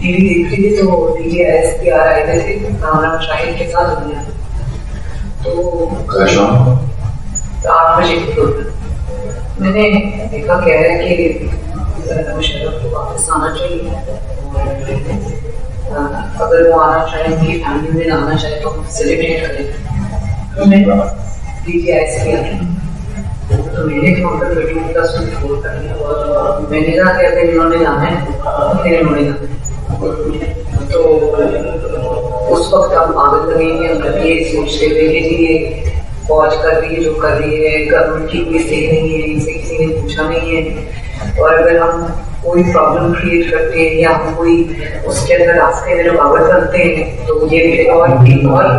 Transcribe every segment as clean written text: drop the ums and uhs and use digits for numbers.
TV देख रही थी तो DJS के आ रहे थे नाना शाहिद के साथ दुनिया तो शाम 8 बजे की प्रोग्राम मैंने देखा कह रहा है कि मुशर्रफ को वापस आना चाहिए अगर वो आना चाहे उनकी फैमिली में आना चाहे तो हम सेलिब्रेट करें तो मैं DJS के तो मैंने काउंटर मीटिंग का फोन कर दिया और मैंने कहा कि अगर इन्होंने जाना है फिर इन्होंने जाना तो उस वक्त हम पागल लगेंगे हम ये सोचते हुए कि जी ये फौज कर रही है जो कर रही है गवर्नमेंट की कोई सही नहीं है इनसे किसी ने पूछा नहीं है और अगर हम कोई प्रॉब्लम क्रिएट करते हैं या हम कोई उसके अंदर रास्ते में रुकावट करते हैं तो ये और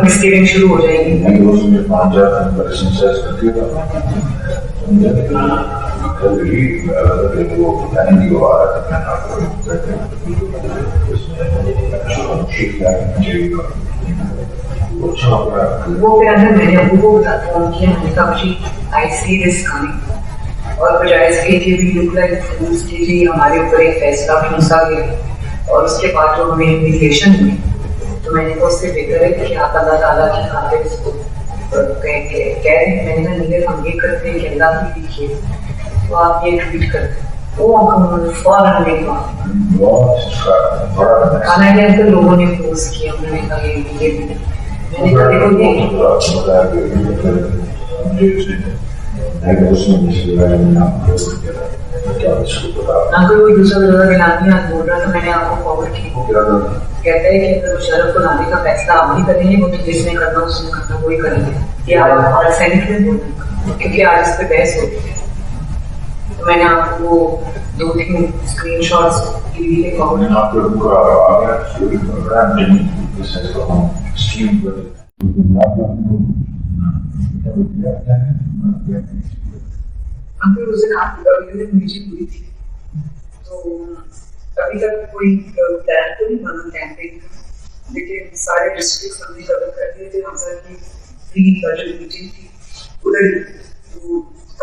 मिसगिविंग शुरू हो जाएगी। वो फिर अंदर मैंने अबू को फोन किया मैंने कहा आई सी दिस कमिंग और बजाय इसके कि भी लुक लाइक फूल्स की जी हमारे ऊपर एक फैसला ठूंसा गया और उसके बाद जो हमें इन्विटेशन हुई तो मैंने कहा उससे बेहतर है कि आप अल्लाह ताला की खातिर इसको कह रहे हैं मैंने कहा नहीं हम ये करते हैं कि अल्लाह की लिखिए तो आप ये ट्वीट करते हैं वो फौरन नहीं खाना के अंदर लोगों ने पोस्ट किया उन्होंने कहा ये मैंने कहा अंकल कोई दूसरा जगह दिलानी है बोल रहा था मैंने आपको फॉरवर्ड की कहता है कि अगर मुशर्रफ को लाने का फैसला आप नहीं करेंगे वो जिसने करना उसने करना वही करेंगे ये आप सेनेट में बोल क्योंकि आज इस पे बहस होती है तो मैंने आपको 2-3 स्क्रीनशॉट्स टीवी पे फॉरवर्ड अंकल उस दिन आपकी मीटिंग हुई थी तो अभी तक कोई प्लान तो नहीं बना कैंपेन का लेकिन सारे डिस्ट्रिक्ट हमने कवर कर दिए थे हम सर की फ्री बजट मीटिंग थी उधर तो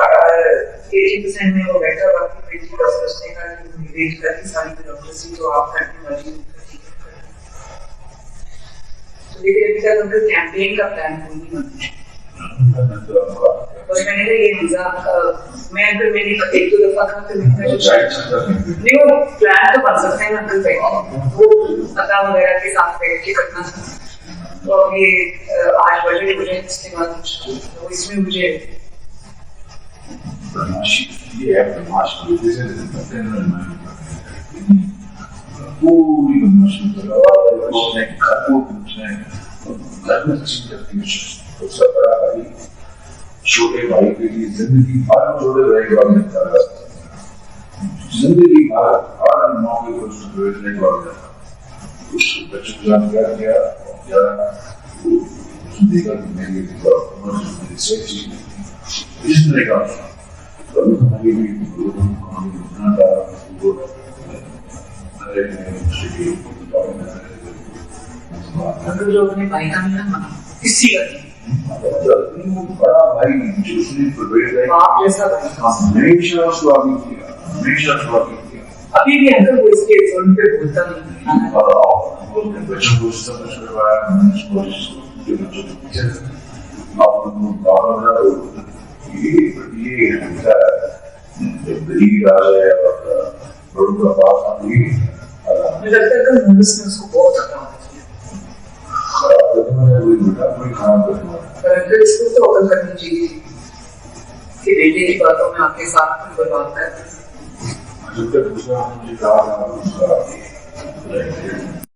80% में वो बैठा बाकी 20% उसने कहा कि वेट कर दी सारी डेमोक्रेसी तो आप करने वाली तो लेकिन अभी तक उनका कैंपेन का प्लान कोई नहीं बना और मैंने कहा ये मजाक मैं अगर मैंने 1-2 दफा कहा तो नहीं वो प्लान तो बन सकता है अंकल बैठ वो पता वगैरह के साथ बैठ के करना तो अब ये 8 बजे मुझे इसके बाद तो इसमें मुझे छोटे भाई के लिए जिंदगी भर छोटे भाई के बाद मिलता है जिंदगी भर हर मौके पर उसको भेजने के बाद उस बच्चे को जान गया देखा कि मेरी सेक्सी इस तरह का कभी हमारी भी जो अपने भाई का मिला किसी का बड़ा भाई जो उसने आप जैसा हमेशा उसको आगे किया अभी भी अंकल वो इसके फोन पे बोलता नहीं बच्चों को समझ करवाया बच्चों को पीछे ये दलील आ जाए और बड़ों का बात मुझे लगता है कि उसने उसको बहुत खराब कोई खराब करना इसको तो अकल करनी चाहिए कि बेटे की बातों में आपके साथ बर्बाद कर जब तक दूसरा मुझे कहा था उसका